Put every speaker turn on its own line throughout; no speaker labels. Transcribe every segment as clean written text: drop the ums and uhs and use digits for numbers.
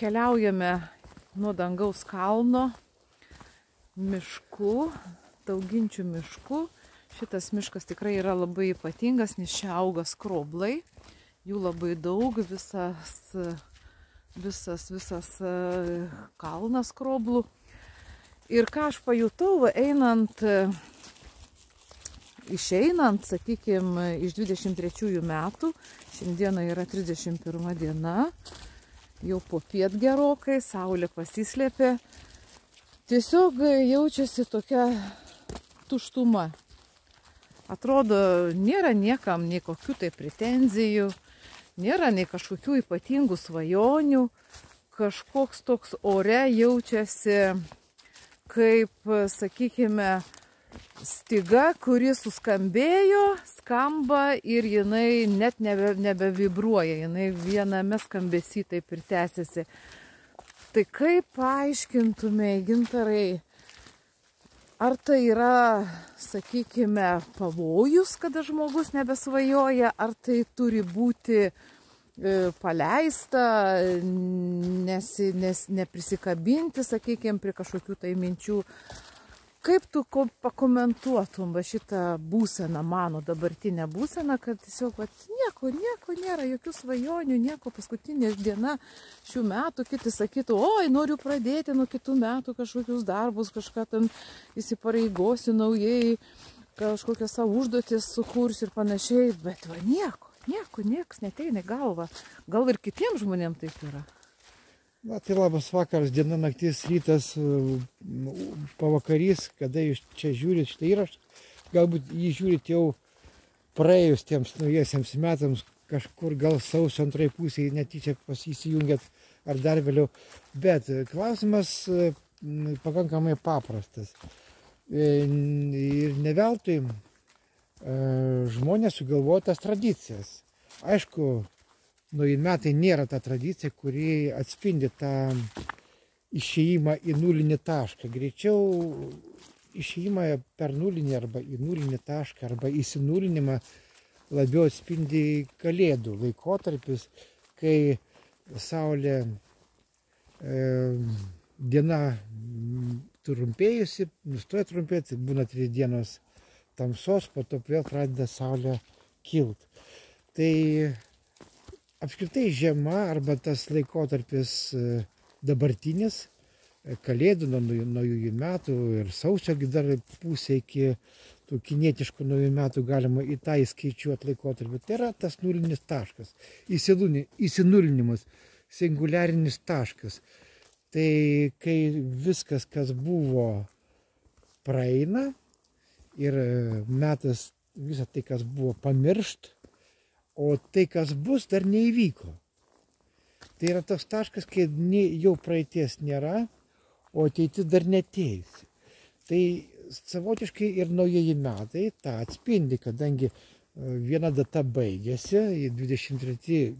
keliaujame nuo dangaus kalno mišku, Dauginčių mišku. Šitas miškas tikrai yra labai ypatingas, nes čia auga skroblai. Jų labai daug, visas kalnas skroblų. Ir ką aš pajutau, išeinant, sakykime, iš 23 metų, šiandieną yra 31 diena, jau po piet gerokai, saulė pasislėpė. Tiesiog jaučiasi tokia tuštuma. Atrodo, nėra niekam nei kokių tai pretenzijų, nėra nei kažkokių ypatingų svajonių. Kažkoks toks ore jaučiasi kaip, sakykime, styga, kuri suskambėjo, skamba ir jinai net nebevibruoja, jinai viename skambesy taip ir tęsiasi. Tai kaip paaiškintume, Gintarai, ar tai yra, sakykime, pavojus, kada žmogus nebesvajoja, ar tai turi būti paleista, neprisikabinti, sakykime, prie kažkokių tai minčių. Kaip tu pakomentuotum šitą būseną, mano dabartinę būseną, kad tiesiog nieko nėra, jokių svajonių, nieko, paskutinė diena šių metų, kiti sakytų, oi, noriu pradėti nuo kitų metų kažkokius darbus, kažką ten įsipareigosiu naujai, kažkokią savo užduotis sukursiu ir panašiai, bet nieks neteina į galvą. Gal ir kitiems žmonėms taip yra?
Na, tai labas vakaras, diena, naktis, rytas, pavakarys, kada jūs čia žiūrit šitą įrašą. Galbūt jį žiūrit jau praėjus tiems naujiesiems metams, kažkur gal sausio antrai pusėje netyčia įsijungėt ar dar vėliau. Bet klausimas pakankamai paprastas. Ir ne veltui žmonės sugalvoja tas tradicijas. Aišku, nauji metai nėra ta tradicija, kuri atspindi tą išėjimą į nulinį tašką. Greičiau išėjimą per nulinį arba į nulinį tašką arba įsinulinimą labiau atspindi kalėdų laikotarpis, kai saulė diena trumpėjusi, nustoja trumpėti, būna 3 dienos tamsos, po to vėl pradeda saulė kilt. Tai apskritai žiema arba tas laikotarpis dabartinis, kalėdų, naujųjų metų ir sausio dar pusė iki tų kinietiškų naujųjų metų galima į tą įskaičiuoti laikotarpį. Tai yra tas nulinis taškas, įsinulinimas, singuliarinis taškas. Tai kai viskas, kas buvo, praeina ir metas visą tai, kas buvo, pamiršt, o tai, kas bus, dar neįvyko. Tai yra toks taškas, kai jau praeities nėra, o ateitis dar neteis. Tai savotiškai ir naujieji metai tą atspindi, kadangi viena data baigėsi, 23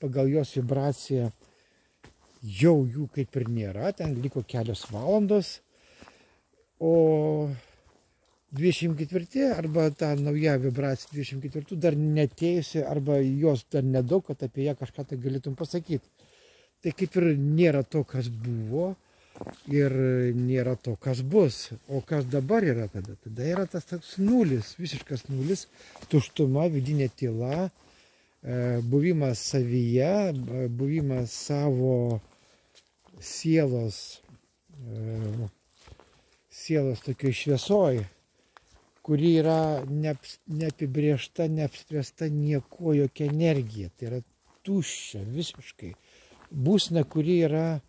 pagal jos vibraciją jau jų kaip ir nėra, ten liko kelios valandos, o 24 arba ta nauja vibracija 24 dar netėjusi arba jos dar nedaug, kad apie ją kažką tai galėtum pasakyti. Tai kaip ir nėra to, kas buvo ir nėra to, kas bus. O kas dabar yra tada? Tada yra tas toks nulis, visiškas nulis, tuštuma, vidinė tyla, buvimas savyje, buvimas savo sielos tokioj šviesoj, kuri yra neapibrėžta, neapspręsta nieko, jokia energija. Tai yra tuščia visiškai. Būsena, kuri yra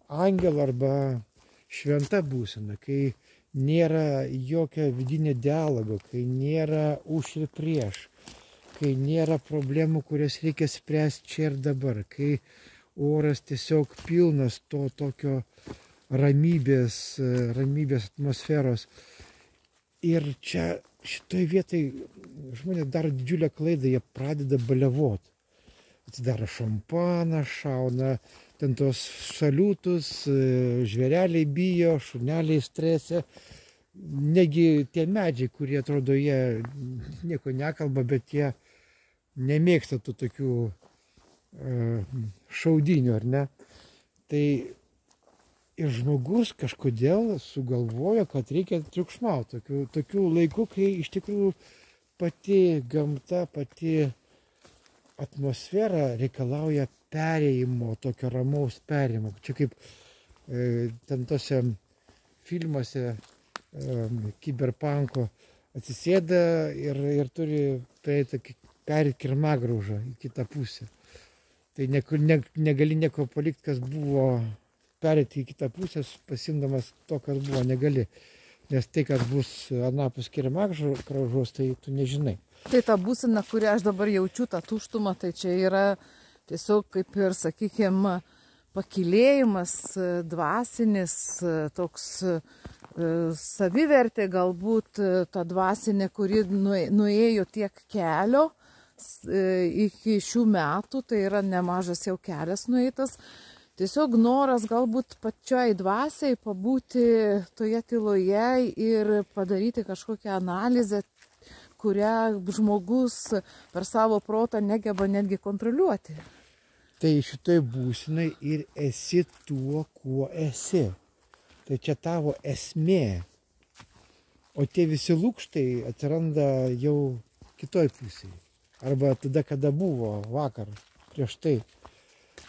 angelo arba šventa būsena, kai nėra jokio vidinio dialogo, kai nėra už ir prieš, kai nėra problemų, kurias reikia spręsti čia ir dabar, kai oras tiesiog pilnas to tokio ramybės atmosferos. Ir čia šitoj vietai žmonės daro didžiulę klaidą, jie pradeda baliavot. Atsidaro šampaną, šauna ten tos saliutus, žvėreliai bijo, šuneliai strese. Negi tie medžiai, kurie atrodo, jie nieko nekalba, bet jie nemėgsta tų tokių šaudinių, ar ne? Tai ir žmogus kažkodėl sugalvojo, kad reikia triukšmauti tokių laikų, kai iš tikrųjų pati gamta, pati atmosfera reikalauja perėjimo, tokio ramaus perėjimo. Čia kaip ten tose filmuose kiberpanko atsisėda ir turi perėti Kirmagraužą į kitą pusę. Tai negali nieko palikti, kas buvo, perėti į kitą pusę, pasimdamas to, kas buvo, negali. Nes tai, kas bus anapus Kirmagraužos, tai tu nežinai.
Tai ta būsena, kurią aš dabar jaučiu, tą tuštumą, tai čia yra tiesiog kaip ir, sakykime, pakilėjimas dvasinis, toks savivertė galbūt, ta dvasinė, kuri nuėjo tiek kelio iki šių metų, tai yra nemažas jau kelias nueitas. Tiesiog noras galbūt pačiai dvasiai pabūti toje tyloje ir padaryti kažkokią analizę, kurią žmogus per savo protą negeba netgi kontroliuoti.
Tai šitoj būsenai ir esi tuo, kuo esi. Tai čia tavo esmė. O tie visi lūkštai atsiranda jau kitoj pusėje. Arba tada, kada buvo vakar, prieš tai.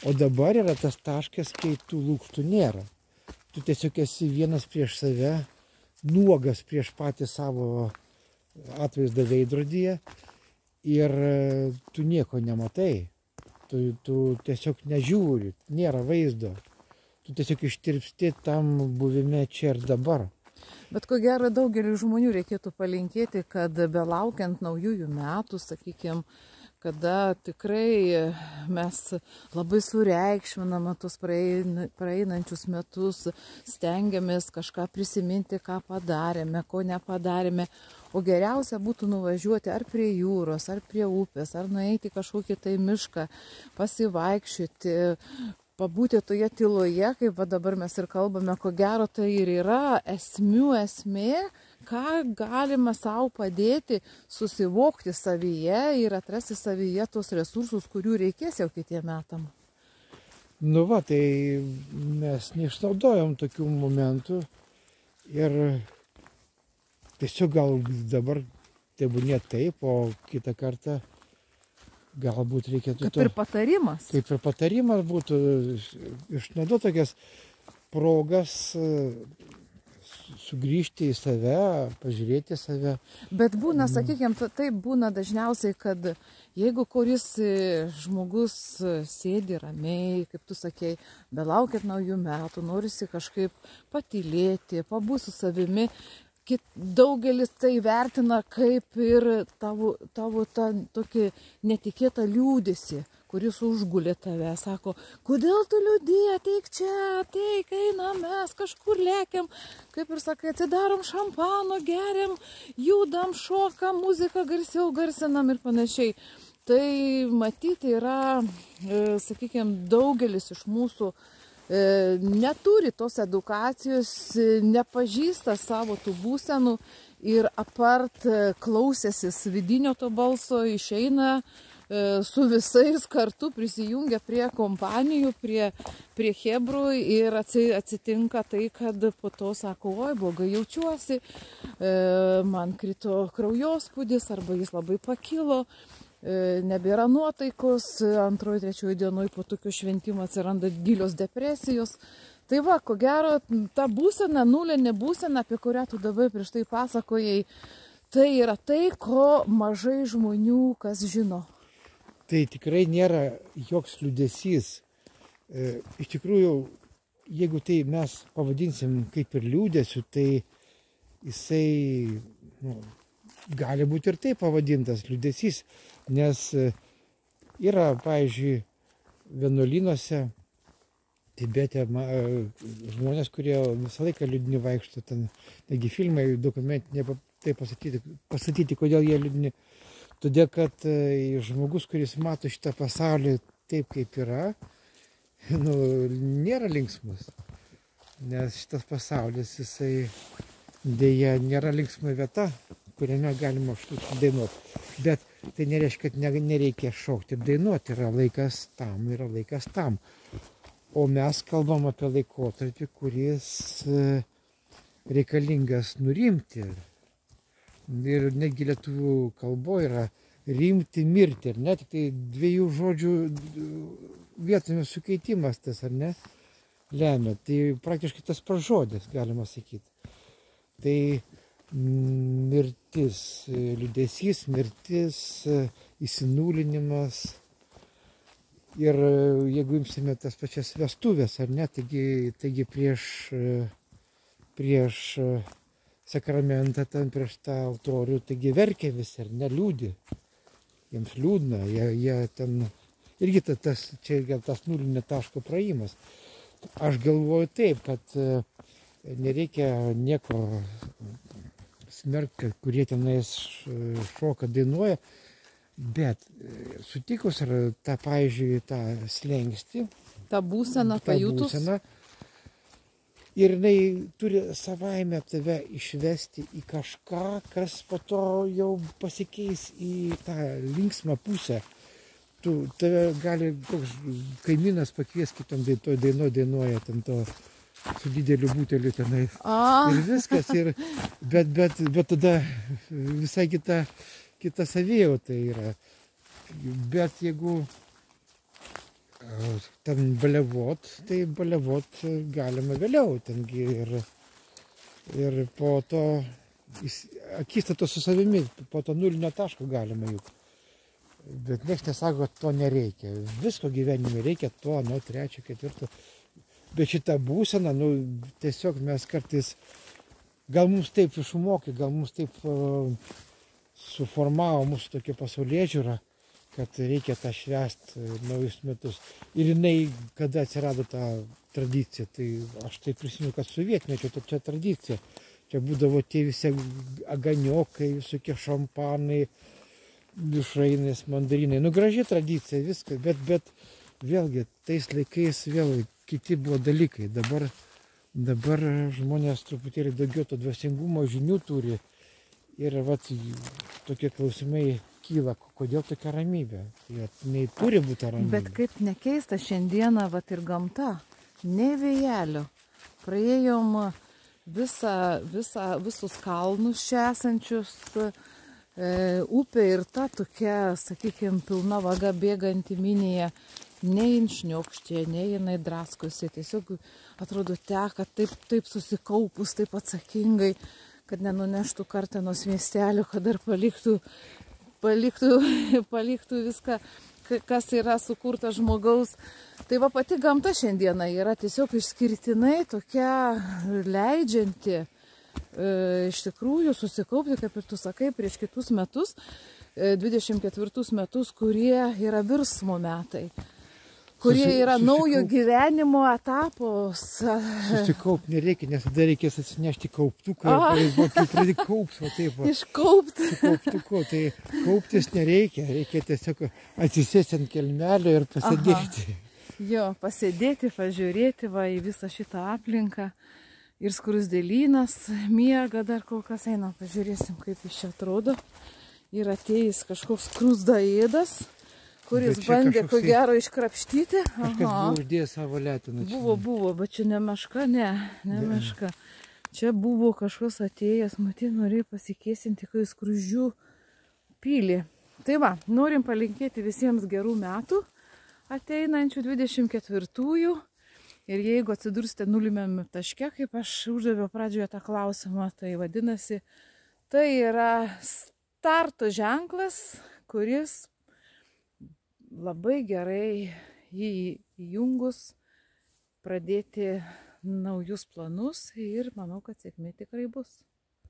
O dabar yra tas taškas, kai tų lūkštų nėra. Tu tiesiog esi vienas prieš save, nuogas prieš patį savo atvaizdą veidrodyje ir tu nieko nematai. Tu tiesiog nežiūri, nėra vaizdo. Tu tiesiog ištirpsti tam buvime čia ir dabar.
Bet ko gero daugeliu žmonių reikėtų palinkėti, kad belaukiant naujųjų metų, sakykime, kada tikrai mes labai sureikšminame tos praeinančius metus, stengiamės kažką prisiminti, ką padarėme, ko nepadarėme. O geriausia būtų nuvažiuoti ar prie jūros, ar prie upės, ar nueiti kažkokį tai mišką, pasivaikščioti, pabūti toje tyloje, kaip va dabar mes ir kalbame, ko gero tai ir yra esmė, ką galima savo padėti susivokti savyje ir atrasti savyje tos resursus, kurių reikės jau kitiem metam.
Nu va, tai mes neišnaudojom tokių momentų ir tiesiog gal dabar tai būnė taip, o kitą kartą galbūt reikėtų
Kaip ir patarimas.
Kaip ir patarimas būtų išnaudoti tokias progas, sugrįžti į save, pažiūrėti save.
Bet būna, sakykime, taip būna dažniausiai, kad jeigu kuris žmogus sėdi ramiai, kaip tu sakei, belaukiant naujų metų, norisi kažkaip patylėti, pabūti su savimi, daugelis tai vertina kaip ir tavo tą tokį netikėtą liūdesį, kuris užgulė tave. Sako, kodėl tu liūdė, ateik čia, ateik, einam, mes kažkur lėkiam. Kaip ir sakai, atsidarom šampano, geriam, judam, šokam, muziką garsiau garsinam ir panašiai. Tai matyti yra, sakykime, daugelis iš mūsų neturi tos edukacijos, nepažįsta savo tų būsenų ir apart klausėsis vidinio to balso, išeina su visais kartu, prisijungia prie kompanijų, prie chebrų ir atsitinka tai, kad po to sako, oi, blogai jaučiuosi, man krito kraujospūdis arba jis labai pakilo. Nebėra nuotaikos, antroji, trečioji dienoj po tokio šventimo atsiranda gilios depresijos. Tai va, ko gero, ta būsena, nulinė būsena, apie kurią tu dabar prieš tai pasakojai, tai yra tai, ko mažai žmonių kas žino.
Tai tikrai nėra joks liūdesys. Iš tikrųjų, jeigu tai mes pavadinsim kaip ir liūdesiu, tai jisai gali būti ir taip pavadintas liūdesys. Nes yra, pavyzdžiui, vienuolynuose Tibete žmonės, kurie visą laiką liūdni vaikšto, ten, negi filmai dokumentiniai tai pasakyti, kodėl jie liūdni. Todėl, kad žmogus, kuris mato šitą pasaulį taip, kaip yra, nėra linksmas. Nes šitas pasaulis, jisai dėja nėra linksma vieta, kuriame galima dainuoti. Bet tai nereiškia, kad nereikia šokti ir dainuoti. Yra laikas tam. O mes kalbam apie laikotarpį, kuris reikalingas nurimti. Ir netgi lietuvių kalboje yra rimti, mirti. Ir net tik tai 2 žodžių vietomis sukeitimas tas, ar ne, lemia. Tai praktiškai tas pražodis, galima sakyti. Tai mirtis, liūdesys, mirtis, įsinūlinimas. Ir jeigu imsime tas pačias vestuvės, ar ne, taigi prieš sakramentą, ten prieš tą altorių, taigi verkia visi, ar ne, liūdi. Jiems liūdna, jie ten, irgi čia gal tas nulinio taško praėjimas. Aš galvoju taip, kad nereikia nieko smerkti, kurie tenais šoka, dainuoja. Bet sutikus ar tą, pavyzdžiui, tą slengstį,
Ta būsena pajutus.
Ir jinai turi savaime tave išvesti į kažką, kas po to jau pasikeis į tą linksmą pusę. Tave gali koks kaimynas pakviesti, kitam dainuoja ten to su dideliu buteliu tenai. Ir viskas. Bet tada visai kita savijauta yra. Bet jeigu ten baliavot, tai baliavot galima vėliau. Tengi ir po to akistato su savimi, po to nulinio taško galima juk. Bet nieks nesako, kad to nereikia. Visko gyvenime reikia, to, 3, 4. Bet šitą būseną, tiesiog mes kartais, gal mums taip išmokė, gal mums taip suformavo mūsų tokia pasaulėžiūra, kad reikia tą švęsti naujus metus. Ir jinai, kada atsirado ta tradicija, tai aš tai prisimenu, kad sovietmečio čia tradicija. Čia būdavo tie visi aganiokai, visokie šampanai, mišrainės, mandarinai. Graži tradicija, viskas, bet vėlgi, tais laikais vėl kiti buvo dalykai. Dabar žmonės truputėlį daugiau to dvasingumo žinių turi. Ir tokie klausimai kyla, kodėl tokia ramybė. Nei turi būti ramybė.
Bet kaip nekeista, šiandieną ir gamta, nei vėjelio. Praėjom visus kalnus čia esančius, upė ir ta tokia, sakykime, pilna vaga bėganti minėje, nei šniokštė, nei jinai draskosi. Tiesiog atrodo teka taip susikaupus, taip atsakingai, kad nenuneštų Kartenos miestelio, kad dar paliktų viską, kas yra sukurta žmogaus. Tai pati gamta šiandieną yra tiesiog išskirtinai tokia leidžianti iš tikrųjų susikaupti, kaip ir tu sakai, prieš kitus metus, 24 metus, kurie yra virsmo metai. Kurie yra naujo gyvenimo etapos.
Susikaupti nereikia, nes tada reikės atsinešti kauptuką. Pradėti kaupti, taip.
Iškaupti.
Kauptuku, tai kauptis nereikia. Reikia tiesiog atsisėsti ant kelmelio ir pasėdėti.
Jo, pasėdėti, pažiūrėti į visą šitą aplinką. Ir skruzdėlynas miega dar kol kas eina. Pažiūrėsim, kaip jis čia atrodo. Ir atėjęs kažkoks skruzdėėdas, kuris bandė, ko gero, iškrapštyti.
Kažkas buvo uždėjęs savo letiną.
Buvo, bet čia ne meška, ne meška. Čia buvo kažkas atėjęs, matyt, norėjo pasikėsinti, kai skruzdžių pylė. Tai norim palinkėti visiems gerų metų, ateinančių 24-ųjų. Ir jeigu atsidursite nuliniame taške, kaip aš uždaviau pradžioje tą klausimą, tai vadinasi, tai yra starto ženklas, kuris labai gerai jį įjungus pradėti naujus planus ir manau, kad sėkmė tikrai bus.